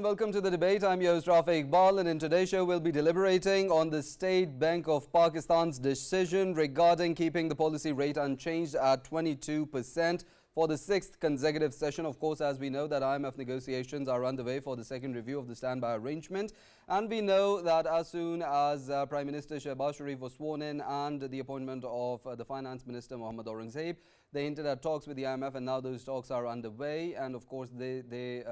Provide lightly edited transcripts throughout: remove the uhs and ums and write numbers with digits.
and welcome to the debate. I'm your host Rafae Iqbal, and in today's show we'll be deliberating on the State Bank of Pakistan's decision regarding keeping the policy rate unchanged at 22% for the sixth consecutive session. Of course, as we know that IMF negotiations are underway for the second review of the standby arrangement, and we know that as soon as Prime Minister Shehbaz Sharif was sworn in and the appointment of the Finance Minister Mohammad Aurangzeb, they hinted at talks with the IMF, and now those talks are underway. And of course, they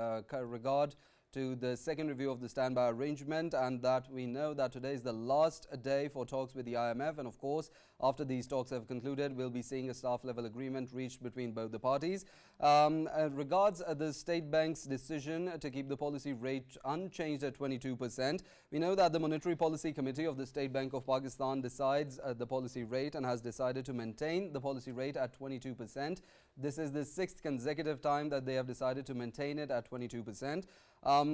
regard to the second review of the standby arrangement, and that we know that today is the last day for talks with the IMF. And of course, after these talks have concluded, we'll be seeing a staff level agreement reached between both the parties. Regards the State Bank's decision to keep the policy rate unchanged at 22%, we know that the Monetary Policy Committee of the State Bank of Pakistan decides the policy rate and has decided to maintain the policy rate at 22%. This is the sixth consecutive time that they have decided to maintain it at 22%.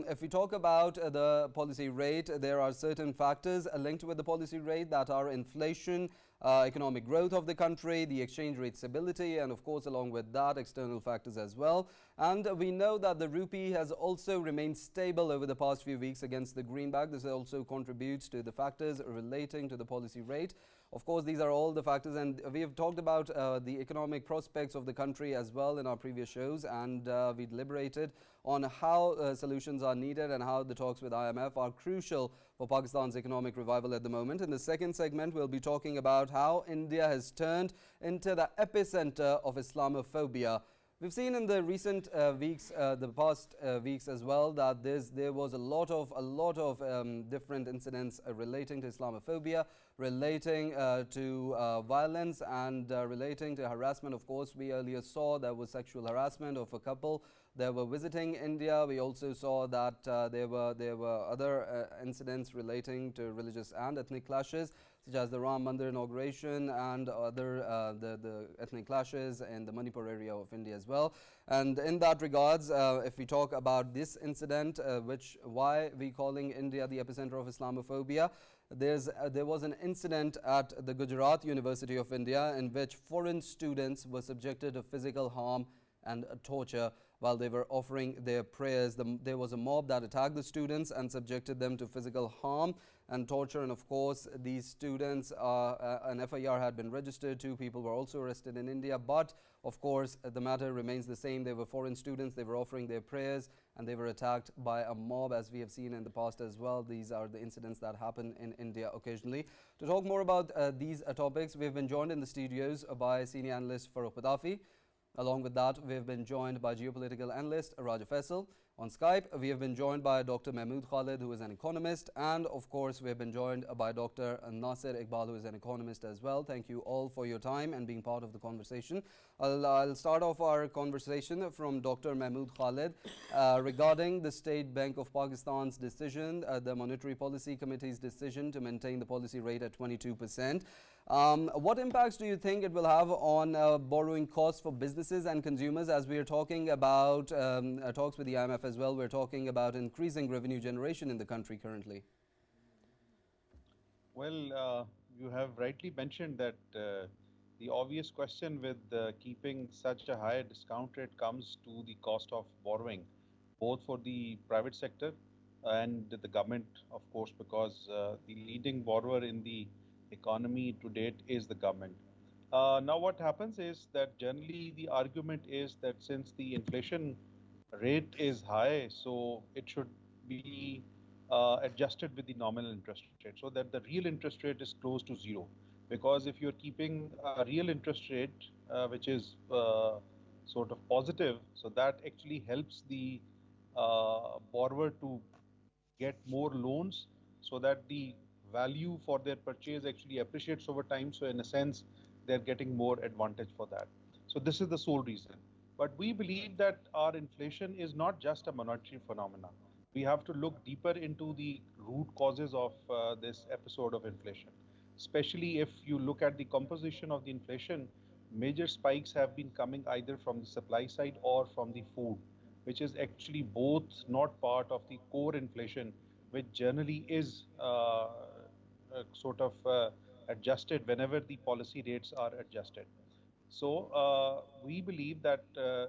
If we talk about the policy rate, there are certain factors linked with the policy rate that are inflation, economic growth of the country, the exchange rate stability, and of course along with that external factors as well. And we know that the rupee has also remained stable over the past few weeks against the greenback. This also contributes to the factors relating to the policy rate. Of course, these are all the factors, and we have talked about the economic prospects of the country as well in our previous shows, and we deliberated on how solutions are needed and how the talks with IMF are crucial for Pakistan's economic revival at the moment. In the second segment, we'll be talking about how India has turned into the epicenter of Islamophobia. We've seen in the recent weeks, the past weeks as well, that there was a lot of different incidents relating to Islamophobia, relating to violence, and relating to harassment. Of course, we earlier saw there was sexual harassment of a couple that were visiting India. We also saw that there were other incidents relating to religious and ethnic clashes, such as the Ram Mandir inauguration and other the ethnic clashes in the Manipur area of India as well. And in that regards, if we talk about this incident, why we calling India the epicenter of Islamophobia, there was an incident at the Gujarat University of India in which foreign students were subjected to physical harm and torture while they were offering their prayers. There was a mob that attacked the students and subjected them to physical harm and torture. And of course, these students, an FIR had been registered. 2 people were also arrested in India. But of course, the matter remains the same. They were foreign students. They were offering their prayers, and they were attacked by a mob, as we have seen in the past as well. These are the incidents that happen in India occasionally. To talk more about these topics, we have been joined in the studios by senior analyst Farrukh Pitafi. Along with that, we have been joined by geopolitical analyst Faisal. On Skype, we have been joined by Dr. Mahmood, Khalid, who is an economist, and of course, we have been joined by Dr. Nasir, Iqbal, who is an economist as well. Thank you all for your time and being part of the conversation. I'll start off our conversation from Dr. Mahmood Khalid regarding the State Bank of Pakistan's decision, the Monetary Policy Committee's decision to maintain the policy rate at 22%. What impacts do you think it will have on borrowing costs for businesses and consumers, as we are talking about talks with the IMF as well? We're talking about increasing revenue generation in the country currently. Well, you have rightly mentioned that the obvious question with keeping such a high discount rate comes to the cost of borrowing, both for the private sector and the government, of course, because the leading borrower in the economy to date is the government. Now what happens is that generally the argument is that since the inflation rate is high, so it should be adjusted with the nominal interest rate, so that the real interest rate is close to zero. Because if you're keeping a real interest rate which is sort of positive, so that actually helps the borrower to get more loans, so that the value for their purchase actually appreciates over time. So in a sense, they're getting more advantage for that. So this is the sole reason. But we believe that our inflation is not just a monetary phenomenon. We have to look deeper into the root causes of this episode of inflation. Especially if you look at the composition of the inflation, major spikes have been coming either from the supply side or from the food, which is actually both not part of the core inflation, which generally is sort of adjusted whenever the policy rates are adjusted. So we believe that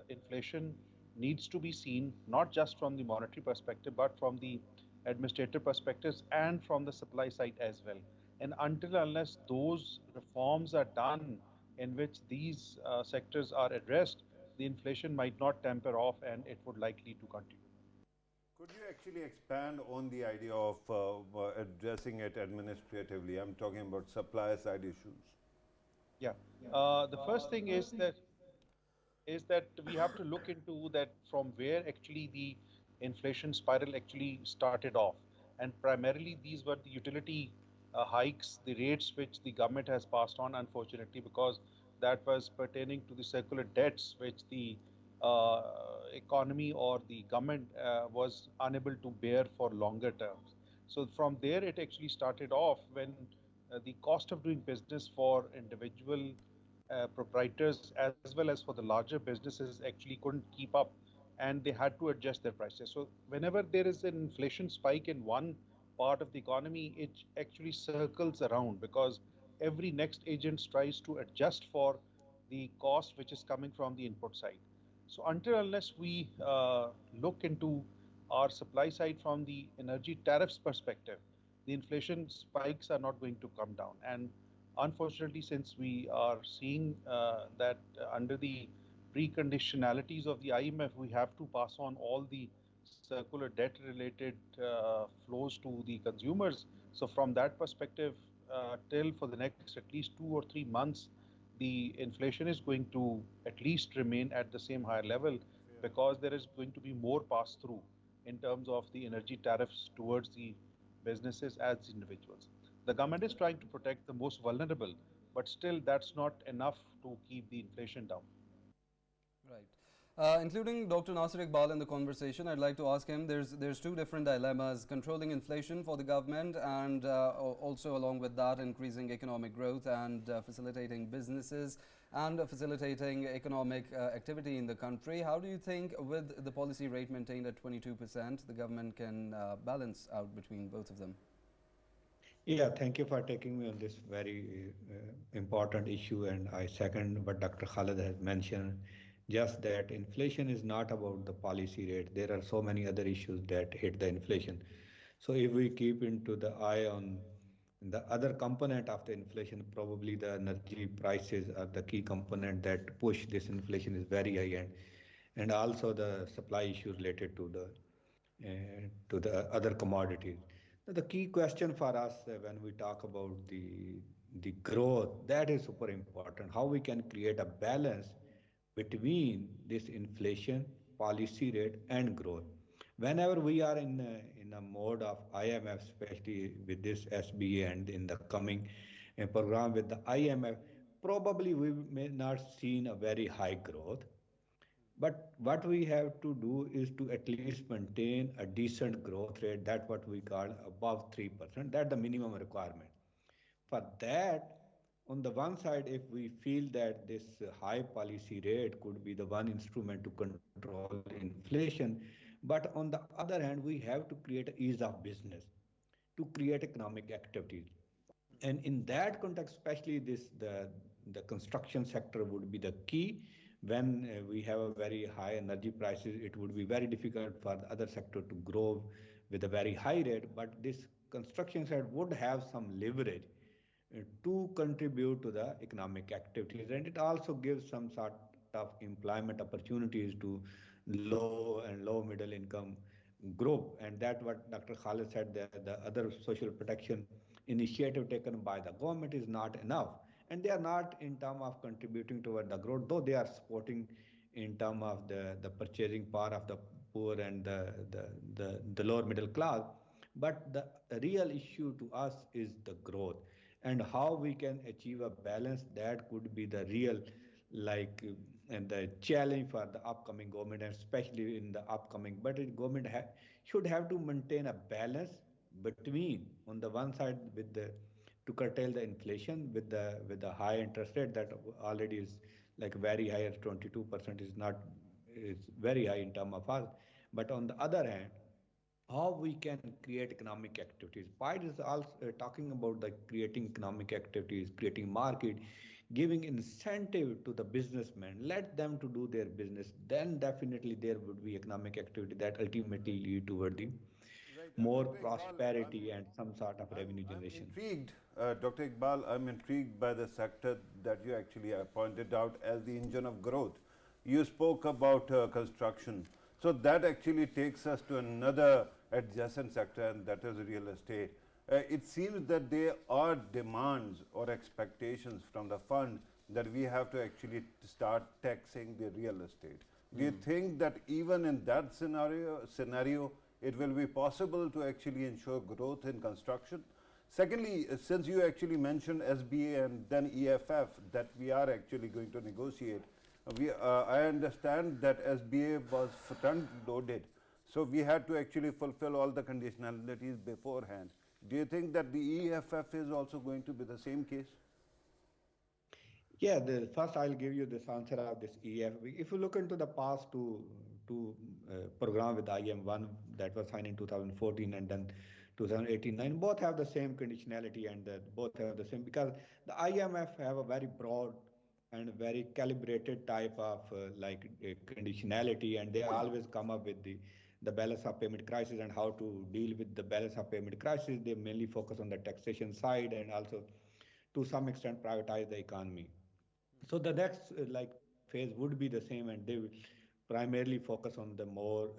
inflation needs to be seen not just from the monetary perspective, but from the administrative perspectives and from the supply side as well. And until unless those reforms are done in which these sectors are addressed, the inflation might not temper off and it would likely to continue. Could you actually expand on the idea of addressing it administratively? I'm talking about supply side issues. Yeah. The first thing is that we have to look into that from where actually the inflation spiral actually started off. And primarily these were the utility hikes, the rates which the government has passed on, unfortunately, because that was pertaining to the circular debts which the uh, economy or the government was unable to bear for longer terms. So from there it actually started off when the cost of doing business for individual proprietors as well as for the larger businesses actually couldn't keep up, and they had to adjust their prices. So whenever there is an inflation spike in one part of the economy, it actually circles around because every next agent tries to adjust for the cost which is coming from the input side. So until unless we look into our supply side from the energy tariffs perspective, the inflation spikes are not going to come down. And unfortunately, since we are seeing that under the preconditionalities of the IMF, we have to pass on all the circular debt related flows to the consumers. So from that perspective, till for the next at least 2 or 3 months, the inflation is going to at least remain at the same higher level because there is going to be more pass through in terms of the energy tariffs towards the businesses as individuals. The government is trying to protect the most vulnerable, but still that's not enough to keep the inflation down. Right. Including Dr. Nasir Iqbal in the conversation, I'd like to ask him, there's two different dilemmas: controlling inflation for the government and also along with that increasing economic growth and facilitating businesses and facilitating economic activity in the country. How do you think with the policy rate maintained at 22% the government can balance out between both of them? Yeah, thank you for taking me on this very important issue. And I second what Dr. Khalid has mentioned, just that inflation is not about the policy rate. There are so many other issues that hit the inflation. So if we keep into the eye on the other component of the inflation, probably the energy prices are the key component that push this inflation is very high, and also the supply issue related to the other commodities. Now, the key question for us when we talk about the growth, that is super important. How we can create a balance between this inflation, policy rate, and growth. Whenever we are in a mode of IMF, especially with this SBA and in the coming program with the IMF, probably we may not seen a very high growth, but what we have to do is to at least maintain a decent growth rate. That's what we call above 3%. That's the minimum requirement. For that, on the one side, if we feel that this high policy rate could be the one instrument to control inflation, but on the other hand, we have to create ease of business, to create economic activities. And in that context, especially the construction sector would be the key. When we have a very high energy prices, it would be very difficult for the other sector to grow with a very high rate, but this construction side would have some leverage to contribute to the economic activities, and it also gives some sort of employment opportunities to low and low middle income group. And that what Dr. Khalid said, the other social protection initiative taken by the government is not enough, and they are not in terms of contributing toward the growth, though they are supporting in terms of the purchasing power of the poor and the lower middle class. But the real issue to us is the growth, and how we can achieve a balance. That could be the real, like, and the challenge for the upcoming government, and especially in the upcoming budget, government should have to maintain a balance between, on the one side, with the to curtail the inflation with the high interest rate that already is like very high at 22% is not, is very high in terms of us. But on the other hand, how we can create economic activities. PIDE is also talking about the creating economic activities, creating market, giving incentive to the businessmen, let them to do their business, then definitely there would be economic activity that ultimately lead toward the Right, more Dr. Iqbal, prosperity and some sort of revenue I'm generation. intrigued, Dr. Iqbal, I'm intrigued by the sector that you actually pointed out as the engine of growth. You spoke about construction. So that actually takes us to another adjacent sector, and that is real estate. It seems that there are demands or expectations from the fund that we have to actually start taxing the real estate. Do you think that even in that scenario, it will be possible to actually ensure growth in construction? Secondly, since you actually mentioned SBA and then EFF that we are actually going to negotiate, I understand that SBA was front loaded, so we had to actually fulfill all the conditionalities beforehand. Do you think that the EFF is also going to be the same case? Yeah, first I'll give you this answer of this EFB. If you look into the past two program with IM, one that was signed in 2014 and then 2018-9, both have the same conditionality and both have the same, because the IMF have a very broad and very calibrated type of conditionality, and they always come up with the balance of payment crisis and how to deal with the balance of payment crisis. They mainly focus on the taxation side and also to some extent privatize the economy. So the next phase would be the same, and they will primarily focus on the more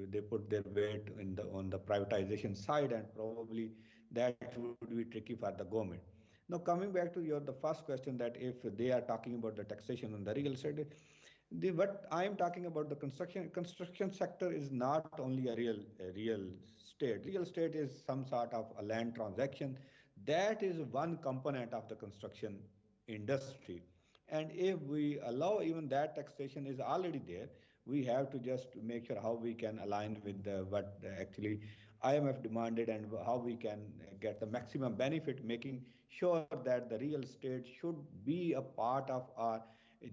they put their weight on the privatization side, and probably that would be tricky for the government. Now coming back to the first question, that if they are talking about the taxation on the real estate, what I am talking about, the construction sector is not only a real estate. Real estate is some sort of a land transaction. That is one component of the construction industry. And if we allow even that taxation is already there, we have to just make sure how we can align with what actually IMF demanded and how we can get the maximum benefit, making sure that the real estate should be a part of our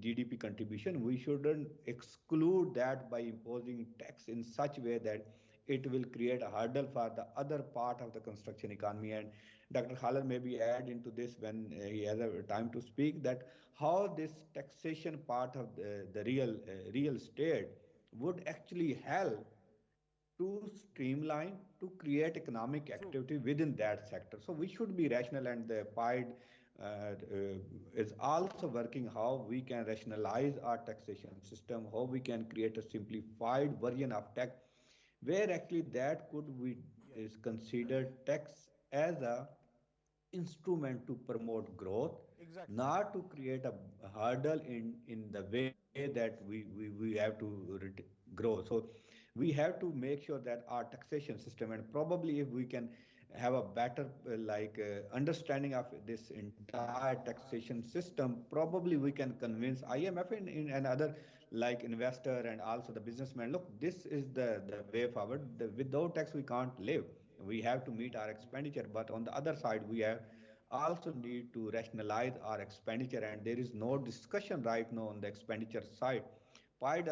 GDP contribution. We shouldn't exclude that by imposing tax in such way that it will create a hurdle for the other part of the construction economy. And Dr. Khalid maybe add into this when he has a time to speak, that how this taxation part of the real estate would actually help to streamline, to create economic activity within that sector. So we should be rational, and the PIDE is also working how we can rationalize our taxation system, how we can create a simplified version of tax, where actually that could be is considered tax as a instrument to promote growth, Exactly. not to create a hurdle in the way that we have to grow. So we have to make sure that our taxation system, and probably if we can have a better understanding of this entire taxation system, probably we can convince IMF and other investor and also the businessman, look, this is the way forward. Without tax we can't live. We have to meet our expenditure, but on the other side we have also need to rationalize our expenditure, and there is no discussion right now on the expenditure side. PIDE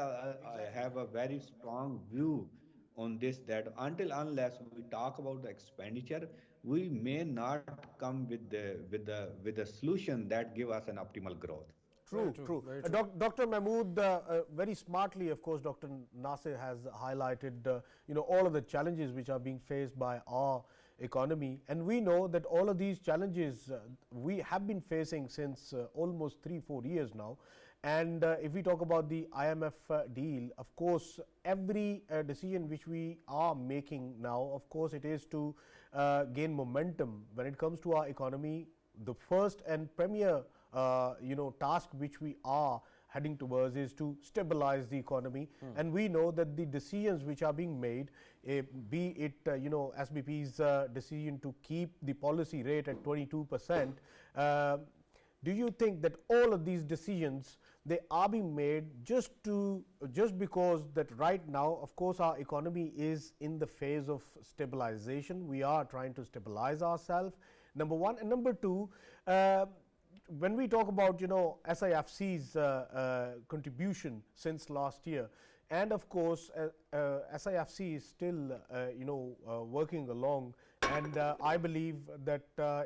have a very strong view on this, that until unless we talk about the expenditure, we may not come with the solution that give us an optimal growth. True, true. Dr. Mahmood, very smartly, of course, Dr. Nasir has highlighted, all of the challenges which are being faced by our economy. And we know that all of these challenges we have been facing since almost 3-4 years now. And if we talk about the IMF deal, of course, every decision which we are making now, of course, it is to gain momentum when it comes to our economy. The first and premier task which we are heading towards is to stabilize the economy. And we know that the decisions which are being made, be it SBP's decision to keep the policy rate at 22%, do you think that all of these decisions, they are being made just because that right now, of course, our economy is in the phase of stabilization. We are trying to stabilize ourselves, number one. And number two, when we talk about SIFC's contribution since last year, and of course SIFC is still working along, And I believe that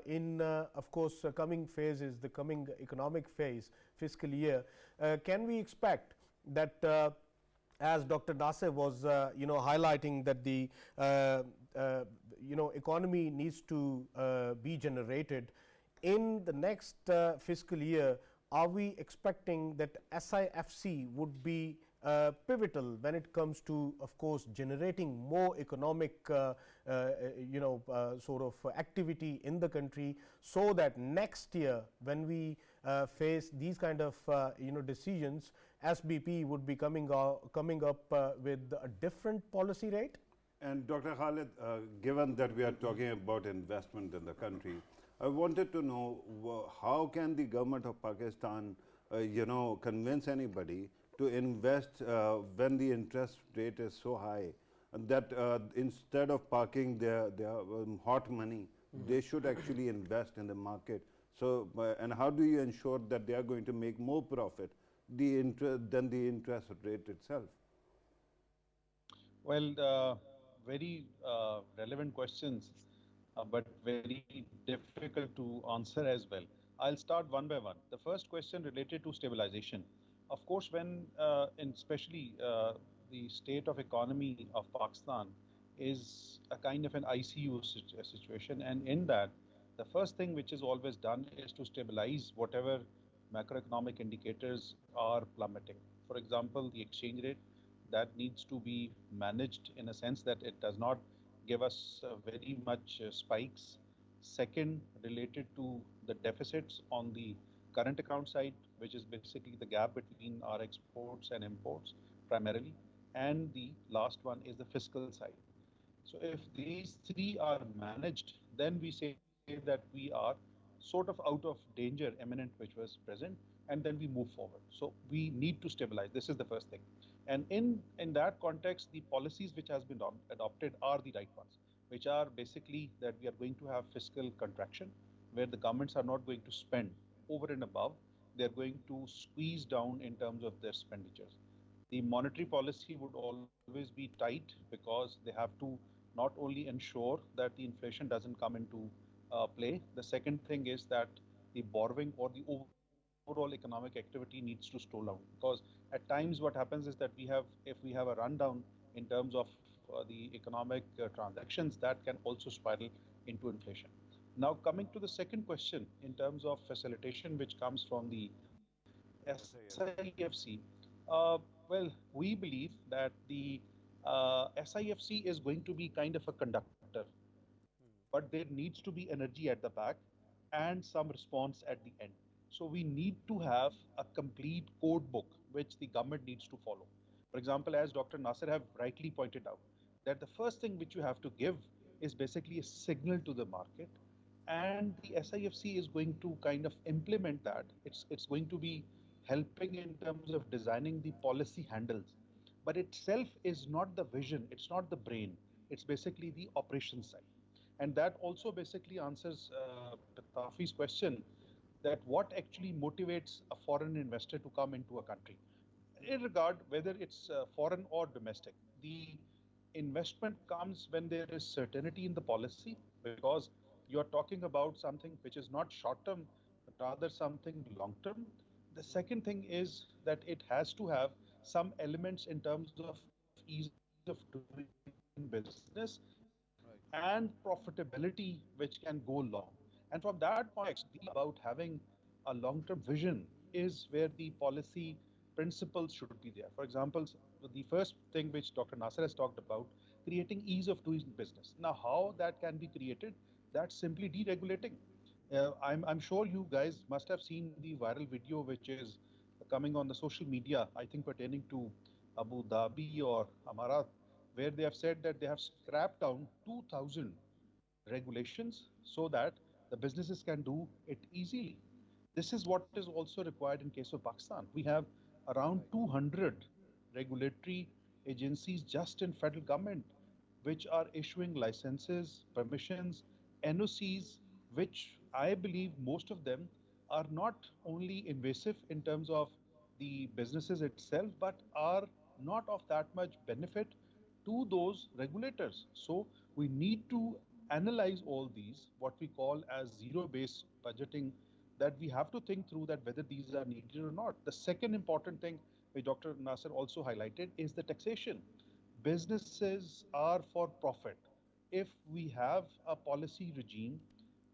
in, of course, coming phases, the coming economic phase, fiscal year, can we expect that as Dr. Nasir was, highlighting that the, economy needs to be generated in the next fiscal year, are we expecting that SIFC would be pivotal when it comes to, of course, generating more economic, sort of activity in the country, so that next year when we face these kind of, decisions, SBP would be coming up with a different policy rate? And Dr. Khalid, given that we are talking about investment in the country, I wanted to know how can the government of Pakistan, convince anybody to invest when the interest rate is so high, and that instead of parking their hot money, they should actually invest in the market. So, and how do you ensure that they are going to make more profit than the interest rate itself? Well, very relevant questions, but very difficult to answer as well. I'll start one by one. The first question related to stabilization. Of course, when, especially the state of economy of Pakistan is a kind of an ICU situation, and in that, the first thing which is always done is to stabilize whatever macroeconomic indicators are plummeting. For example, the exchange rate, that needs to be managed in a sense that it does not give us very much spikes. Second, related to the deficits on the current account side, which is basically the gap between our exports and imports primarily. And the last one is the fiscal side. So if these three are managed, then we say that we are sort of out of danger imminent which was present, and then we move forward. So we need to stabilize. This is the first thing. And in that context, the policies which has been adopted are the right ones, which are basically that we are going to have fiscal contraction, where the governments are not going to spend over and above. They're going to squeeze down in terms of their expenditures. The monetary policy would always be tight, because they have to not only ensure that the inflation doesn't come into play. The second thing is that the borrowing or the overall economic activity needs to slow down, because at times what happens is that if we have a rundown in terms of the economic transactions, that can also spiral into inflation. Now, coming to the second question in terms of facilitation, which comes from the SIFC, well, we believe that the SIFC is going to be kind of a conductor, but there needs to be energy at the back and some response at the end. So we need to have a complete code book which the government needs to follow. For example, as Dr. Nasir have rightly pointed out, that the first thing which you have to give is basically a signal to the market, and the SIFC is going to kind of implement that. It's going to be helping in terms of designing the policy handles, but itself is not the vision, it's not the brain, it's basically the operation side. And that also basically answers Pitafi's question, that what actually motivates a foreign investor to come into a country, in regard whether it's foreign or domestic. The investment comes when there is certainty in the policy, because you're talking about something which is not short term, but rather something long term. The second thing is that it has to have some elements in terms of ease of doing business and profitability, which can go long. And from that point, about having a long-term vision is where the policy principles should be there. For example, the first thing which Dr. Nasir has talked about, creating ease of doing business. Now, how that can be created? That's simply deregulating. I'm sure you guys must have seen the viral video which is coming on the social media, I think pertaining to Abu Dhabi or Amarat, where they have said that they have scrapped down 2,000 regulations so that the businesses can do it easily. This is what is also required in case of Pakistan. We have around 200 regulatory agencies just in federal government, which are issuing licenses, permissions, NOCs, which I believe most of them are not only invasive in terms of the businesses itself, but are not of that much benefit to those regulators. So we need to analyze all these, what we call as zero-based budgeting, that we have to think through that whether these are needed or not. The second important thing, which Dr. Nasir also highlighted, is the taxation. Businesses are for profit. If we have a policy regime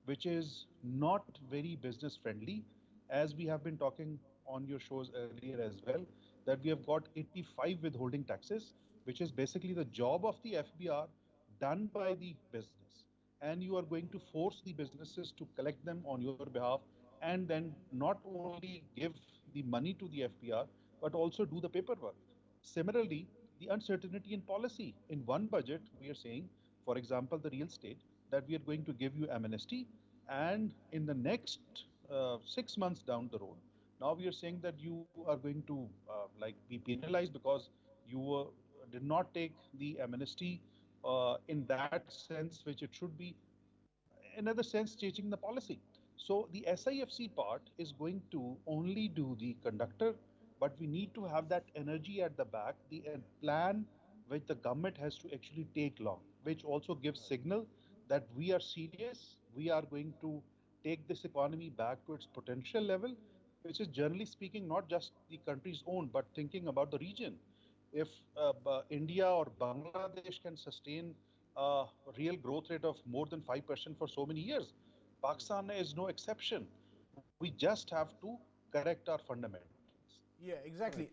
which is not very business friendly, as we have been talking on your shows earlier as well, that we have got 85 withholding taxes, which is basically the job of the FBR done by the business. And you are going to force the businesses to collect them on your behalf and then not only give the money to the FBR, but also do the paperwork. Similarly, the uncertainty in policy. In one budget, we are saying, for example, the real estate, that we are going to give you amnesty, and in the next 6 months down the road, now we are saying that you are going to like be penalized because you did not take the amnesty in that sense which it should be, in other sense changing the policy. So the SIFC part is going to only do the conductor, but we need to have that energy at the back, the plan which the government has to actually take long, which also gives signal that we are serious, we are going to take this economy back to its potential level, which is generally speaking not just the country's own, but thinking about the region. If India or Bangladesh can sustain a real growth rate of more than 5% for so many years, Pakistan is no exception. We just have to correct our fundamentals. Yeah, exactly.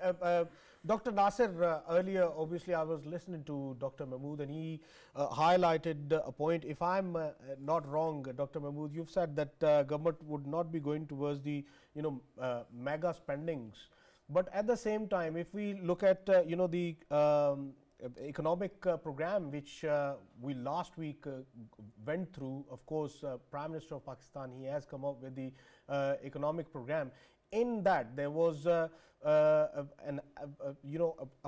Dr. Nasir, earlier, obviously, I was listening to Dr. Mahmood and he highlighted a point. If I'm not wrong, Dr. Mahmood, you've said that government would not be going towards the, mega spendings. But at the same time, if we look at, the economic program which we last week went through, of course, Prime Minister of Pakistan, he has come up with the economic program. In that, there was a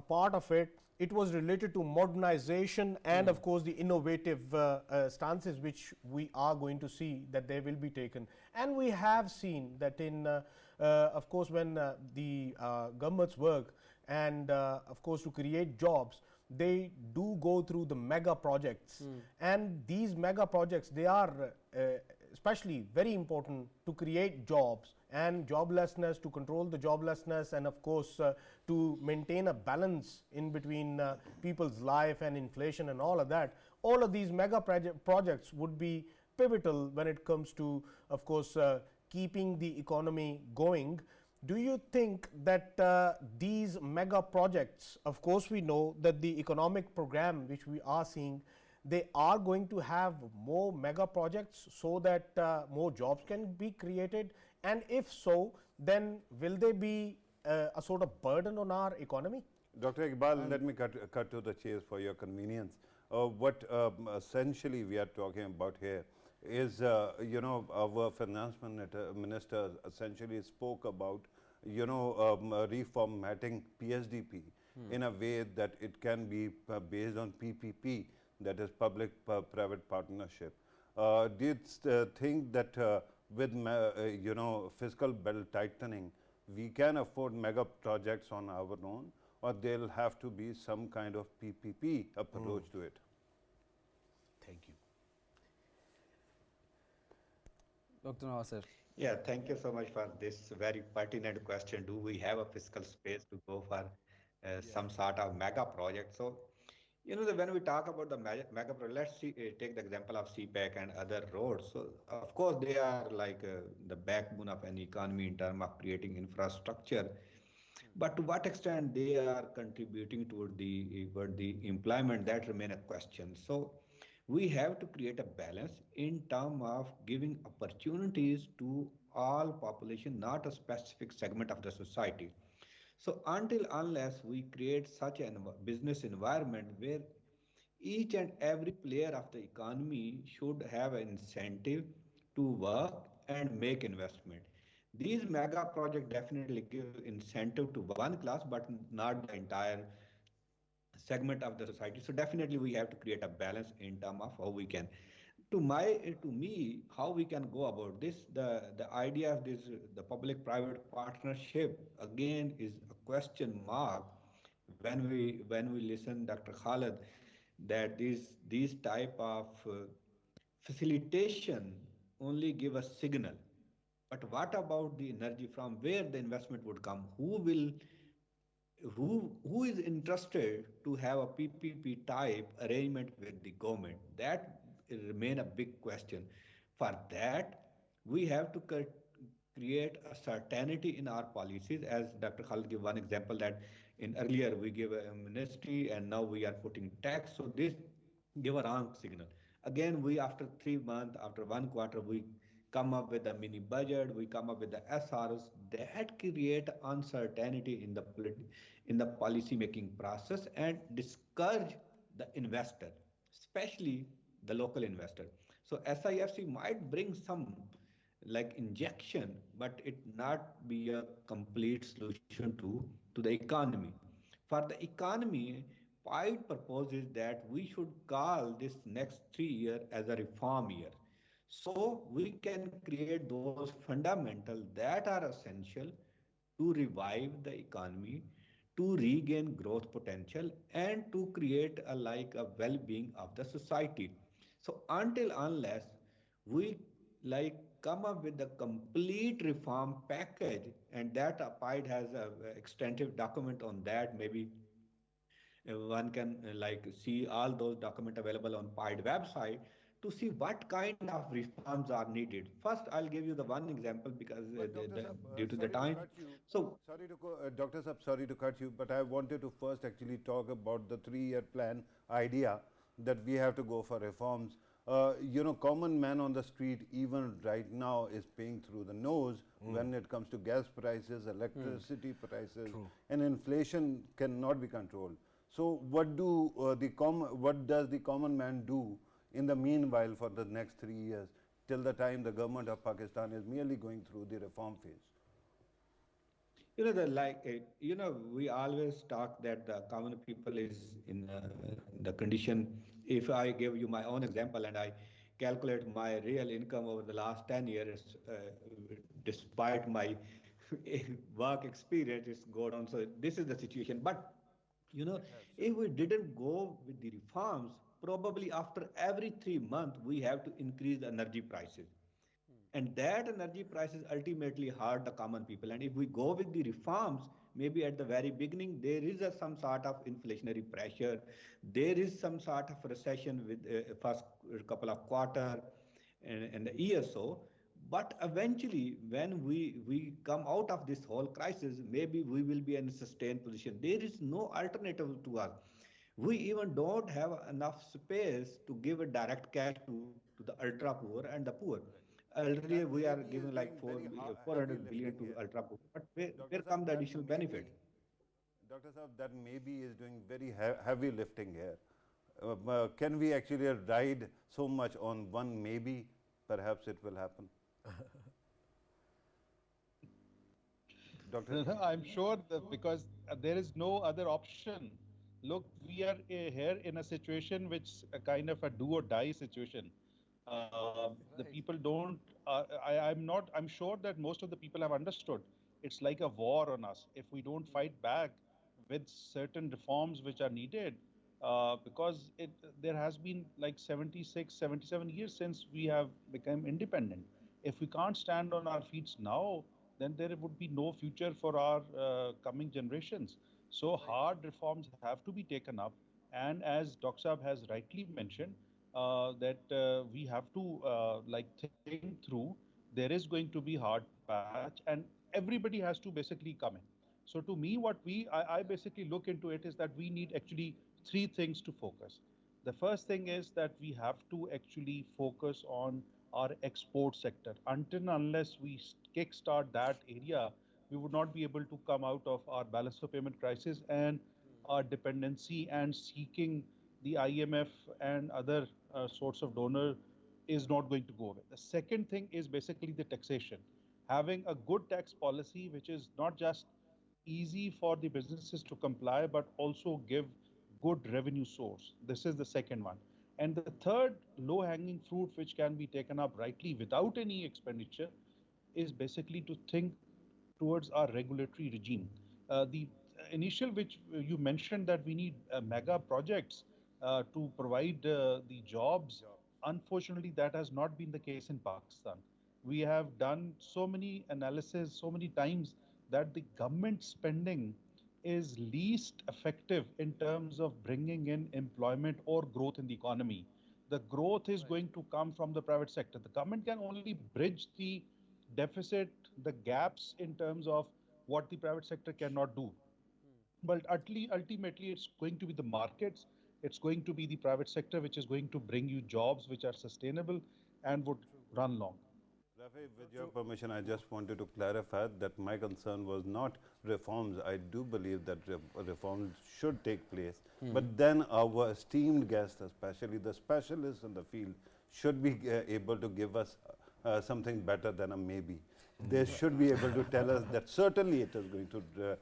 part of it. It was related to modernization and, of course, the innovative stances which we are going to see that they will be taken. And we have seen that in, of course, when the governments work and, of course, to create jobs, they do go through the mega projects. And these mega projects, they are especially very important to create jobs and joblessness, to control the joblessness, and of course to maintain a balance in between people's life and inflation and all of that. All of these mega projects would be pivotal when it comes to, of course, keeping the economy going. Do you think that these mega projects, of course we know that the economic program which we are seeing, they are going to have more mega projects so that more jobs can be created? And if so, then will they be a sort of burden on our economy? Dr. Iqbal, let me cut to the chase for your convenience. What essentially we are talking about here is, our finance minister essentially spoke about, reformatting PSDP in a way that it can be based on PPP, that is public-private partnership. Do you think that with, fiscal belt tightening, we can afford mega projects on our own, or there'll have to be some kind of PPP approach to it? Thank you. Dr. Nasir. Yeah, thank you so much for this very pertinent question. Do we have a fiscal space to go for some sort of mega project? So, when we talk about the mega project, let's take the example of CPEC and other roads. So, of course, they are like the backbone of an economy in terms of creating infrastructure. But to what extent they are contributing toward the employment, that remain a question. So we have to create a balance in terms of giving opportunities to all population, not a specific segment of the society. So unless we create such a business environment where each and every player of the economy should have an incentive to work and make investment. These mega projects definitely give incentive to one class, but not the entire segment of the society. So definitely we have to create a balance in terms of how we can. To me, how we can go about this, the idea of this, the public-private partnership again is a question mark when we listen Dr. Khalid that these type of facilitation only give a signal. But what about the energy from where the investment would come? Who is interested to have a PPP type arrangement with the government? That remain a big question. For that, we have to create a certainty in our policies. As Dr. Khalid gave one example that in earlier we gave a ministry and now we are putting tax. So this give a wrong signal. Again, we after 3 months, after 1 quarter, we come up with a mini budget, we come up with the SRs that create uncertainty in the policy making process and discourage the investor, especially the local investor. So SIFC might bring some like injection, but it not be a complete solution to the economy. For the economy, PIDE proposes that we should call this next 3 year as a reform year. So we can create those fundamentals that are essential to revive the economy, to regain growth potential, and to create a well-being of the society. So until unless we come up with a complete reform package, and that PIDE has a extensive document on that. Maybe one can see all those documents available on PIDE website to see what kind of reforms are needed. First, I'll give you the one example because But Dr. Saab, due to the sorry to time. cut you. So, Dr. Saab, sorry to cut you, but I wanted to first actually talk about the 3-year plan idea that we have to go for reforms. Common man on the street even right now is paying through the nose when it comes to gas prices, electricity prices, and inflation cannot be controlled. So what does the common man do in the meanwhile for the next 3 years till the time the government of Pakistan is merely going through the reform phase? we always talk that the common people is in the condition. If I give you my own example and I calculate my real income over the last 10 years, despite my work experience, it's go down. So this is the situation. But if we didn't go with the reforms, probably after every 3 months we have to increase the energy prices, and that energy prices ultimately hurt the common people. And if we go with the reforms, maybe at the very beginning there is some sort of inflationary pressure, there is some sort of recession with first couple of quarter and a year or so. But eventually, when we come out of this whole crisis, maybe we will be in a sustained position. There is no alternative to us. We even don't have enough space to give a direct cash to the ultra poor and the poor. Earlier, That we are maybe is giving doing like very 400 heavy billion lifting to here. ultra poor. But Dr. where Saab, come the that additional maybe, benefit? Dr. Saab, that maybe is doing very heavy lifting here. Can we actually ride so much on one maybe? Perhaps it will happen. Doctor? I'm sure that because there is no other option. Look, we are here in a situation which a kind of a do or die situation. The people don't. I'm sure that most of the people have understood. It's like a war on us. If we don't fight back with certain reforms which are needed, because there has been like 76, 77 years since we have become independent. If we can't stand on our feet now, then there would be no future for our coming generations. So hard reforms have to be taken up. And as Dr. Saab has rightly mentioned, that we have to think through. There is going to be hard patch, and everybody has to basically come in. So to me, I basically look into it is that we need actually three things to focus. The first thing is that we have to actually focus on our export sector. Until and unless we kickstart that area, we would not be able to come out of our balance of payment crisis and our dependency and seeking the IMF and other sorts of donor is not going to go away. The second thing is basically the taxation. Having a good tax policy, which is not just easy for the businesses to comply, but also give good revenue source. This is the second one. And the third low hanging fruit, which can be taken up rightly without any expenditure, is basically to think towards our regulatory regime. The initial, which you mentioned that we need mega projects to provide the jobs unfortunately, that has not been the case in Pakistan. We have done so many analysis, so many times that the government spending is least effective in terms of bringing in employment or growth in the economy. The growth is going to come from the private sector. The government can only bridge the deficit, the gaps in terms of what the private sector cannot do. But ultimately, it's going to be the markets, it's going to be the private sector which is going to bring you jobs which are sustainable and would run long. Rafae, with your permission, I just wanted to clarify that my concern was not reforms. I do believe that reforms should take place, but then our esteemed guests, especially the specialists in the field, should be able to give us something better than a maybe. They should be able to tell us that certainly it is going to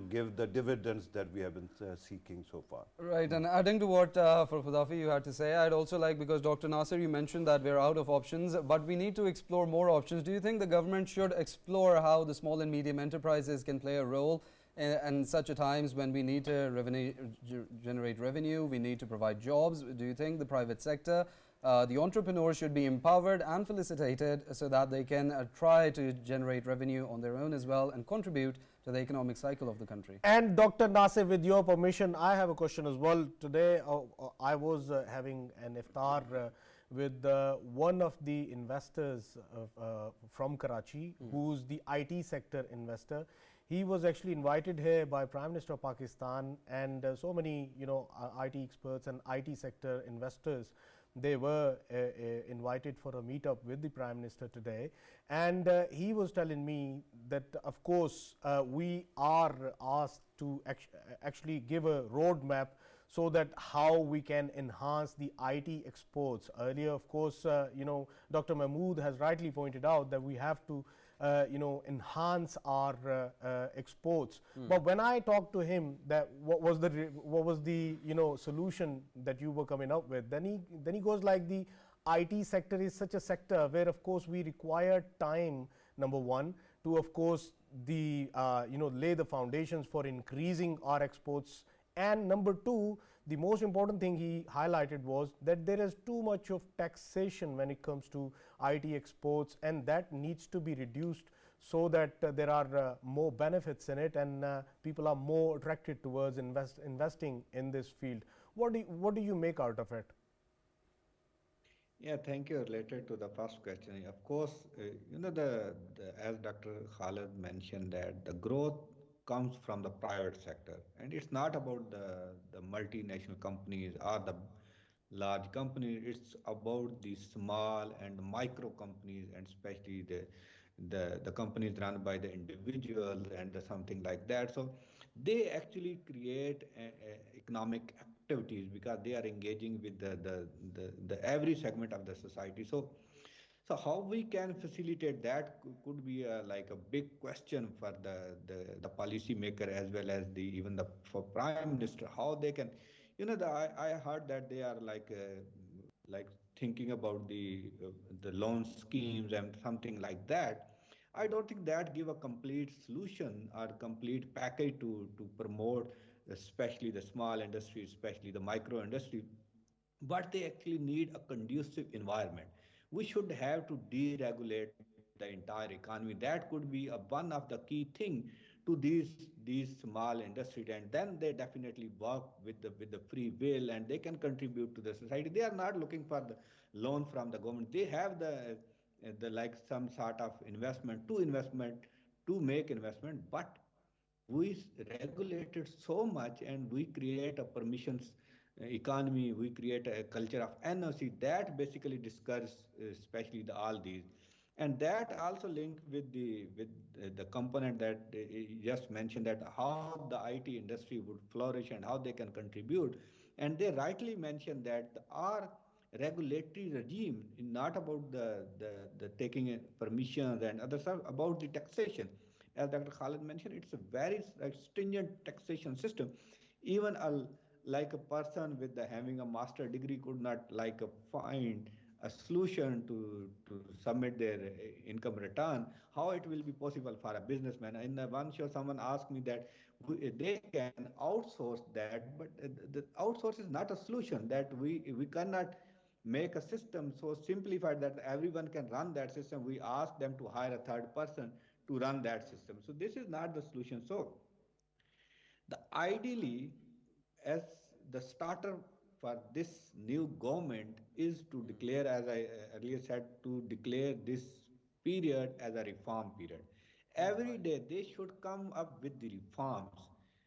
give the dividends that we have been seeking so far. Right, and adding to what for Pitafi you had to say, I'd also like, because Dr. Nasir, you mentioned that we're out of options, but we need to explore more options. Do you think the government should explore how the small and medium enterprises can play a role in such a times when we need to generate revenue, we need to provide jobs? Do you think the private sector, the entrepreneurs should be empowered and felicitated so that they can try to generate revenue on their own as well and contribute to the economic cycle of the country? And Dr. Nasir, with your permission, I have a question as well. Today, I was having an iftar with one of the investors from Karachi, who's the IT sector investor. He was actually invited here by Prime Minister of Pakistan, and so many, IT experts and IT sector investors. They were invited for a meetup with the Prime Minister today, and he was telling me that, of course, we are asked to actually give a roadmap so that how we can enhance the IT exports. Earlier, of course, Dr. Mahmood has rightly pointed out that we have to enhance our exports. But when I talked to him that what was the solution that you were coming up with, then he goes like, the IT sector is such a sector where of course we require time, number one, to of course the lay the foundations for increasing our exports, and number two, the most important thing he highlighted was that there is too much of taxation when it comes to IT exports, and that needs to be reduced so that there are more benefits in it, and people are more attracted towards investing in this field. What do you make out of it? Yeah, thank you. Related to the first question, of course, as Dr. Khalid mentioned, that the growth comes from the private sector, and it's not about the multinational companies or the large companies. It's about the small and micro companies, and especially the companies run by the individuals and something like that. So they actually create economic activities because they are engaging with the every segment of the society. So how we can facilitate that could be like a big question for the policy maker, as well as the even the for Prime Minister, how they can, I heard that they are like thinking about the loan schemes and something like that. I don't think that give a complete solution or complete package to promote, especially the small industry, especially the micro industry, but they actually need a conducive environment. We should have to deregulate the entire economy. That could be one of the key thing to these small industries, and then they definitely work with the free will, and they can contribute to the society. They are not looking for the loan from the government. They have the like some sort of investment to make investment, but we regulated so much, and we create a permissions economy. We create a culture of NOC that basically discourages especially all these, and that also linked with the component that you just mentioned, that how the IT industry would flourish and how they can contribute. And they rightly mentioned that our regulatory regime is not about the taking permissions and other stuff, about the taxation. As Dr. Khalid mentioned, it's a very stringent taxation system. Even like a person with having a master degree could not find a solution to submit their income return. How it will be possible for a businessman? In one show, someone asked me that they can outsource that, but the outsource is not a solution. That we cannot make a system so simplified that everyone can run that system, we ask them to hire a third person to run that system. So this is not the solution. So the ideally, as the starter for this new government is to declare, as I earlier said, to declare this period as a reform period. Every day they should come up with the reforms,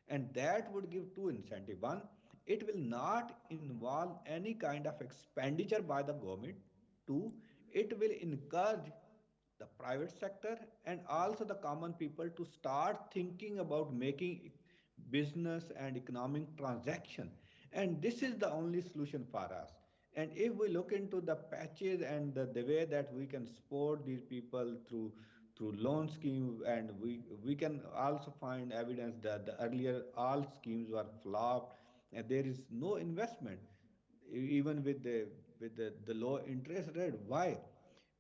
and that would give two incentives. One, it will not involve any kind of expenditure by the government. Two, it will encourage the private sector and also the common people to start thinking about making business and economic transaction. And this is the only solution for us. And if we look into the patches and the way that we can support these people through loan scheme, and we can also find evidence that the earlier all schemes were flopped and there is no investment even with the low interest rate. Why?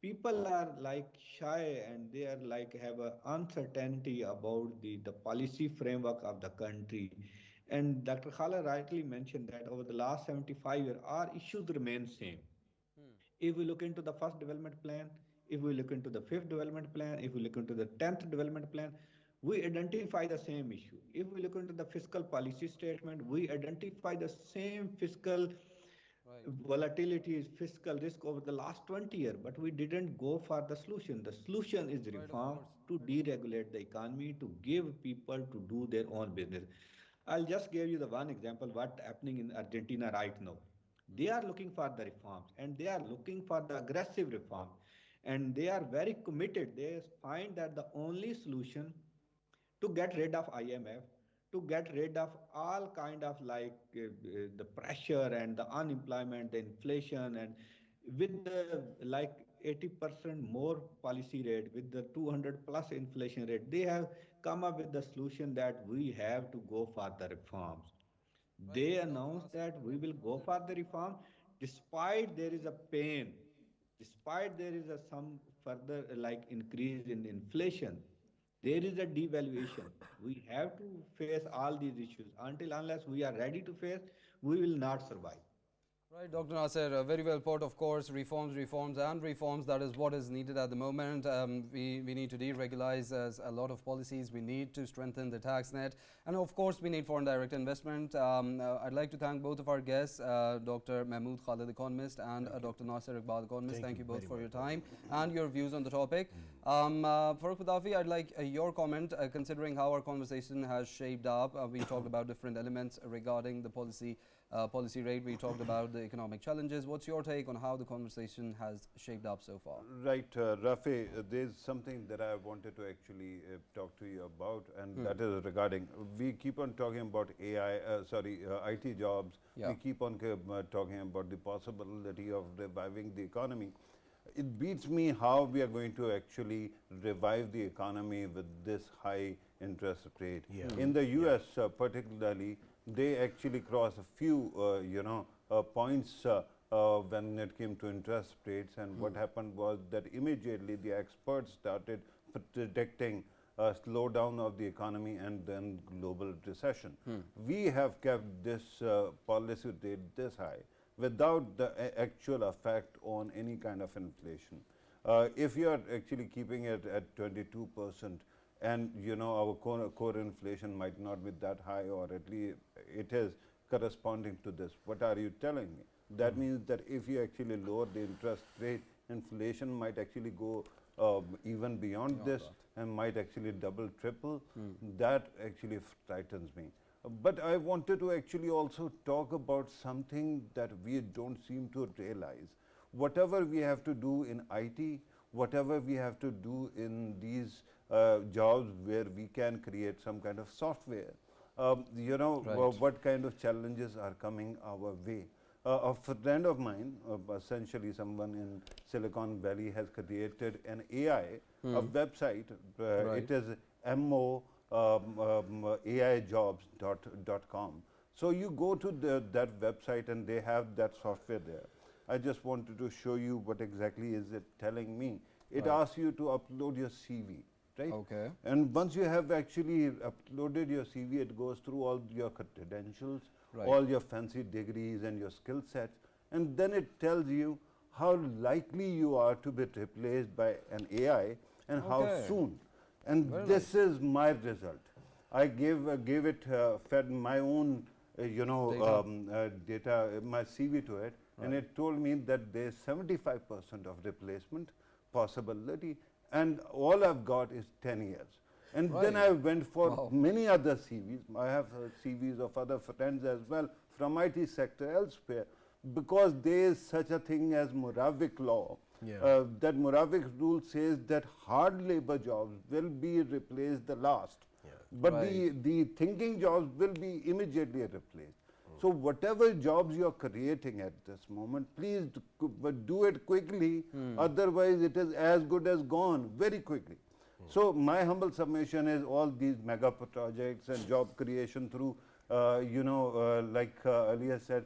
People are like shy and they are like have a uncertainty about the policy framework of the country. And Dr. Khala rightly mentioned that over the last 75 years, our issues remain same. If we look into the first development plan, if we look into the fifth development plan, if we look into the 10th development plan, we identify the same issue. If we look into the fiscal policy statement, we identify the same fiscal volatility, fiscal risk over the last 20 years, but we didn't go for the solution. The solution is reform to deregulate the economy, to give people to do their own business. I'll just give you the one example, what's happening in Argentina right now. They are looking for the reforms and they are looking for the aggressive reform and they are very committed. They find that the only solution to get rid of IMF, to get rid of all kind of the pressure and the unemployment, the inflation, and with the like 80% more policy rate, with the 200 plus inflation rate, they have come up with the solution that we have to go for the reforms. They announced that we will go for the reform despite there is a pain, despite there is a some further like increase in inflation, there is a devaluation. We have to face all these issues. Until unless we are ready to face, we will not survive. Right, Dr. Nasir, very well put. Of course, reforms, reforms, and reforms. That is what is needed at the moment. We need to deregularize a lot of policies. We need to strengthen the tax net. And of course, we need foreign direct investment. I'd like to thank both of our guests, Dr. Mahmood, Khalid, Economist, and Dr. Nasir, Iqbal, Economist. Thank you both for your time and your views on the topic. Farrukh, Pitafi, I'd like your comment, considering how our conversation has shaped up. We talked about different elements regarding the policy rate. We talked about the economic challenges. What's your take on how the conversation has shaped up so far? Right, Rafae, there's something that I wanted to actually talk to you about, and that is regarding, we keep on talking about IT jobs. Yeah. We keep on talking about the possibility of reviving the economy. It beats me how we are going to actually revive the economy with this high interest rate. Yeah. In the US, particularly, they actually crossed a few, points when it came to interest rates. And what happened was that immediately the experts started predicting a slowdown of the economy and then global recession. We have kept this policy rate this high without the actual effect on any kind of inflation. If you are actually keeping it at 22%, and our core inflation might not be that high, or at least it is corresponding to this, what are you telling me? That means that if you actually lower the interest rate, inflation might actually go even beyond this and might actually double, triple. That actually frightens me. But I wanted to actually also talk about something that we don't seem to realize. Whatever we have to do in IT, whatever we have to do in these jobs where we can create some kind of software, what kind of challenges are coming our way. A friend of mine, essentially someone in Silicon Valley, has created an AI, a website. It is moaijobs.com. So you go to that website and they have that software there. I just wanted to show you what exactly is it telling me. It asks you to upload your CV, right? Okay. And once you have actually uploaded your CV, it goes through all your credentials, all your fancy degrees and your skill set, and then it tells you how likely you are to be replaced by an AI and how soon. And this is my result. I gave it, fed my own, data, my CV to it, and it told me that there is 75% of replacement possibility, and all I've got is 10 years. And then I went for many other CVs. I have CVs of other friends as well from IT sector elsewhere, because there is such a thing as MUBARAK law. That MUBARAK rule says that hard labor jobs will be replaced the last, but the thinking jobs will be immediately replaced. So whatever jobs you are creating at this moment, please do it quickly, otherwise it is as good as gone very quickly. So my humble submission is all these mega projects and job creation through, like earlier said,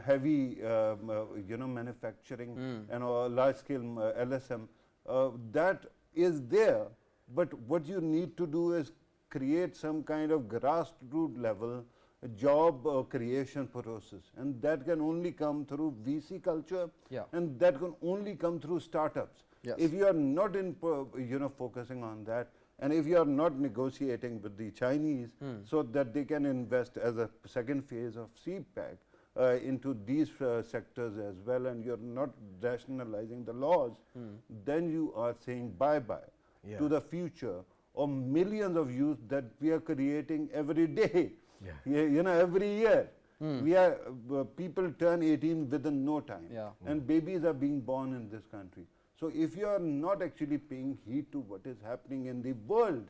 heavy, manufacturing and large scale LSM, that is there. But what you need to do is create some kind of grassroots level job creation process, and that can only come through VC culture, and that can only come through startups. If you are not in, focusing on that, and if you are not negotiating with the Chinese so that they can invest as a second phase of CPAC into these sectors as well, and you are not rationalizing the laws, then you are saying bye-bye to the future of millions of youth that we are creating every day, every year. We are, people turn 18 within no time, and babies are being born in this country. So if you are not actually paying heed to what is happening in the world,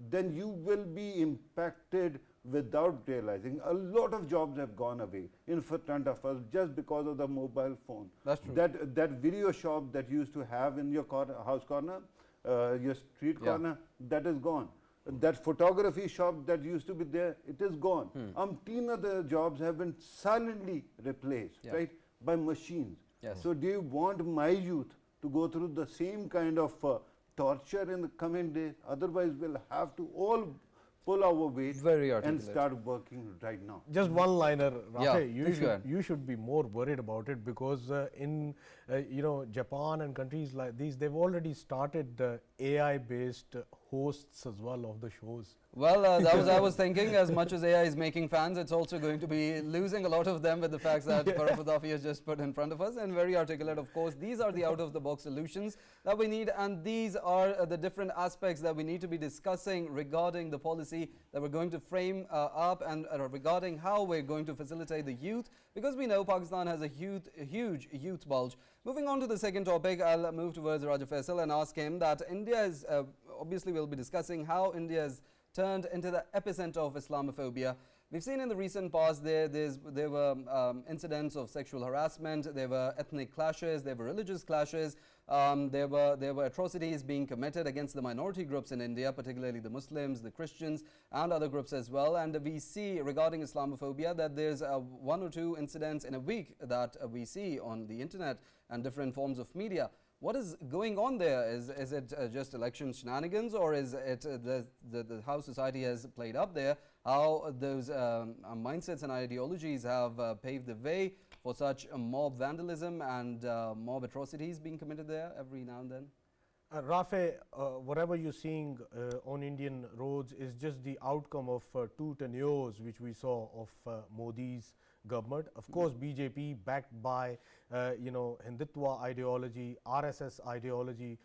then you will be impacted without realizing. A lot of jobs have gone away in front of us just because of the mobile phone. That's true. That video shop that you used to have in your house corner, your street corner, that is gone. That photography shop that used to be there, it is gone. Umpteen other jobs have been silently replaced, right, by machines. So do you want my youth to go through the same kind of torture in the coming days? Otherwise, we'll have to all pull our weight and start working right now. Just one liner, Rafae, you should be more worried about it, because in Japan and countries like these, they've already started AI-based hosts as well of the shows. Well, that was I was thinking, as much as AI is making fans, it's also going to be losing a lot of them with the facts that Farrukh Pitafi has just put in front of us, and very articulate, of course. These are the out-of-the-box solutions that we need, and these are the different aspects that we need to be discussing regarding the policy that we're going to frame up, and regarding how we're going to facilitate the youth, because we know Pakistan has a huge youth bulge. Moving on to the second topic, I'll move towards Raja Faisal and ask him that India is, obviously we'll be discussing how India is turned into the epicenter of Islamophobia. We've seen in the recent past there were incidents of sexual harassment, there were ethnic clashes, there were religious clashes, there were atrocities being committed against the minority groups in India, particularly the Muslims, the Christians, and other groups as well. And we see regarding Islamophobia that there's one or two incidents in a week that we see on the internet and different forms of media. What is going on there? Is it just election shenanigans, or is it how society has played up there, how those mindsets and ideologies have paved the way for such mob vandalism and mob atrocities being committed there every now and then? Rafae, whatever you're seeing on Indian roads is just the outcome of 2 tenures which we saw of Modi's government. Of course, BJP backed by Hindutva ideology, RSS ideology,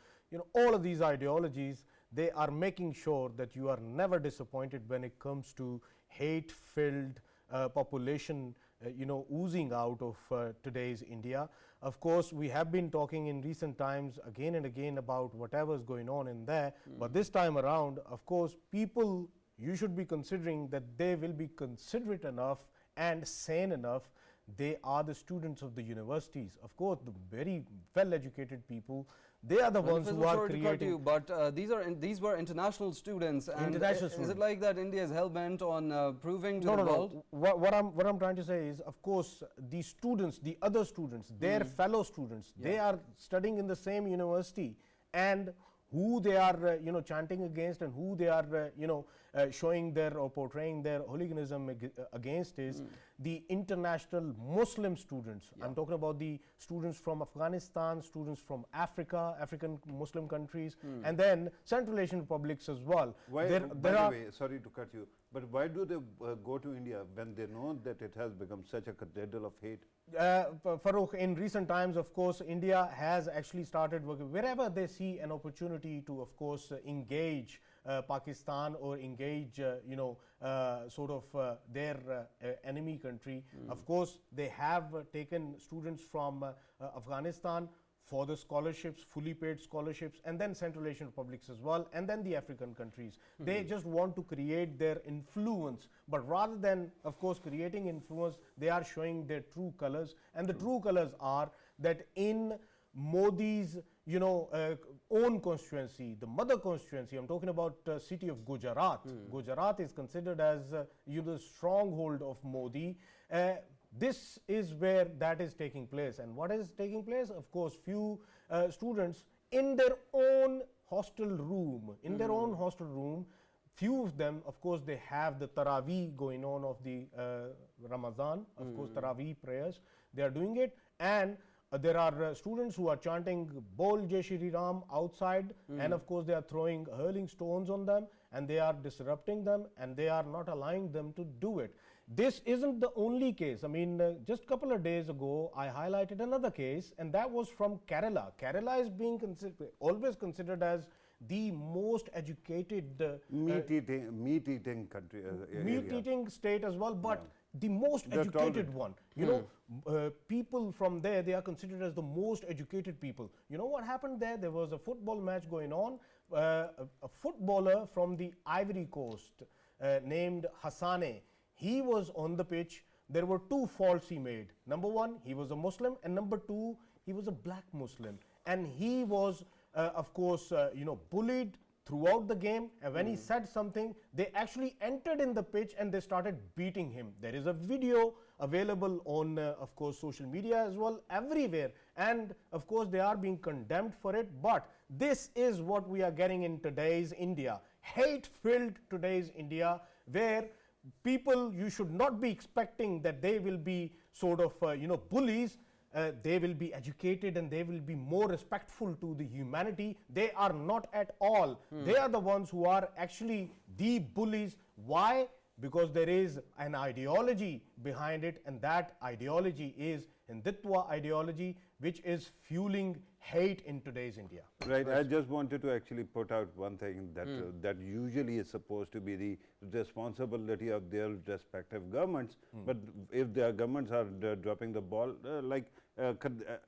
all of these ideologies, they are making sure that you are never disappointed when it comes to hate-filled population oozing out of today's India. Of course, we have been talking in recent times again and again about whatever is going on in there, but this time around, of course, people, you should be considering that they will be considerate enough and sane enough. They are the students of the universities. Of course, the very well-educated people, they are the ones who are creating. But these were international students. And is it like that India is hell-bent on proving to the world? No. What I'm trying to say is, of course, the students, the other students, their fellow students, they are studying in the same university, and who they are chanting against and who they are showing their or portraying their hooliganism against is the international Muslim students. I'm talking about the students from Afghanistan, students from Africa, African Muslim countries, and then Central Asian republics as well. Why, by the way, sorry to cut you, but why do they go to India when they know that it has become such a cathedral of hate? Farrukh, in recent times, of course, India has actually started working wherever they see an opportunity to, of course, engage Pakistan or engage, sort of their enemy country. Of course, they have taken students from Afghanistan for the scholarships, fully paid scholarships, and then Central Asian republics as well, and then the African countries. They just want to create their influence, but rather than, of course, creating influence, they are showing their true colors, and the true colors are that in Modi's, own constituency, the mother constituency, I'm talking about city of Gujarat. Gujarat is considered as, the stronghold of Modi. This is where that is taking place. And what is taking place? Of course, few students in their own hostel room, few of them, of course, they have the Taraweeh going on of the Ramadan, of course, Taraweeh prayers. They are doing it, and there are students who are chanting Bol Jai Shri Ram outside, and of course, they are hurling stones on them, and they are disrupting them, and they are not allowing them to do it. This isn't the only case. I mean, just a couple of days ago, I highlighted another case, and that was from Kerala. Kerala is being always considered as the most educated meat-eating country, meat-eating state as well, but the most educated one. People from there, they are considered as the most educated people. You know what happened there? There was a football match going on. A footballer from the Ivory Coast named Hassane, he was on the pitch. There were two faults he made. Number one, he was a Muslim, and number two, he was a black Muslim. And he was, of course, bullied throughout the game, and when he said something, they actually entered in the pitch and they started beating him. There is a video available on, of course, social media as well, everywhere, and of course, they are being condemned for it. But this is what we are getting in today's India, hate-filled today's India, where people, you should not be expecting that they will be sort of, bullies. They will be educated and they will be more respectful to the humanity. They are not at all. They are the ones who are actually the bullies. Why? Because there is an ideology behind it, and that ideology is Hindutva ideology, which is fueling hate in today's India. Right. I just wanted to actually put out one thing that that usually is supposed to be the responsibility of their respective governments. But if their governments are dropping the ball,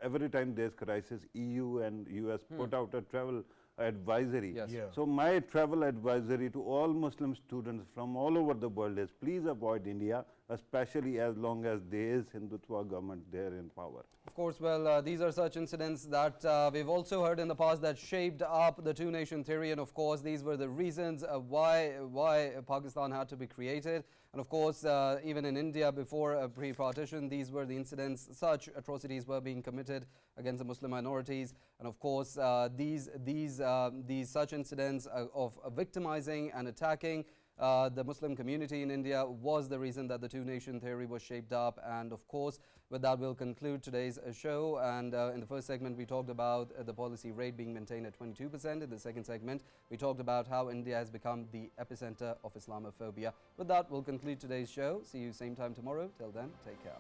every time there's crisis, EU and US put out a travel advisory. Yes. Yeah. So my travel advisory to all Muslim students from all over the world is please avoid India, especially as long as there is Hindutva government there in power. Of course, well, these are such incidents that we've also heard in the past that shaped up the two-nation theory, and of course, these were the reasons why Pakistan had to be created. And of course, even in India before pre-partition, these were the incidents, such atrocities were being committed against the Muslim minorities. And of course, these such incidents of victimizing and attacking the Muslim community in India was the reason that the two-nation theory was shaped up. And of course, with that, we'll conclude today's show. And in the first segment, we talked about the policy rate being maintained at 22%. In the second segment, we talked about how India has become the epicenter of Islamophobia. With that, we'll conclude today's show. See you same time tomorrow. Till then, take care.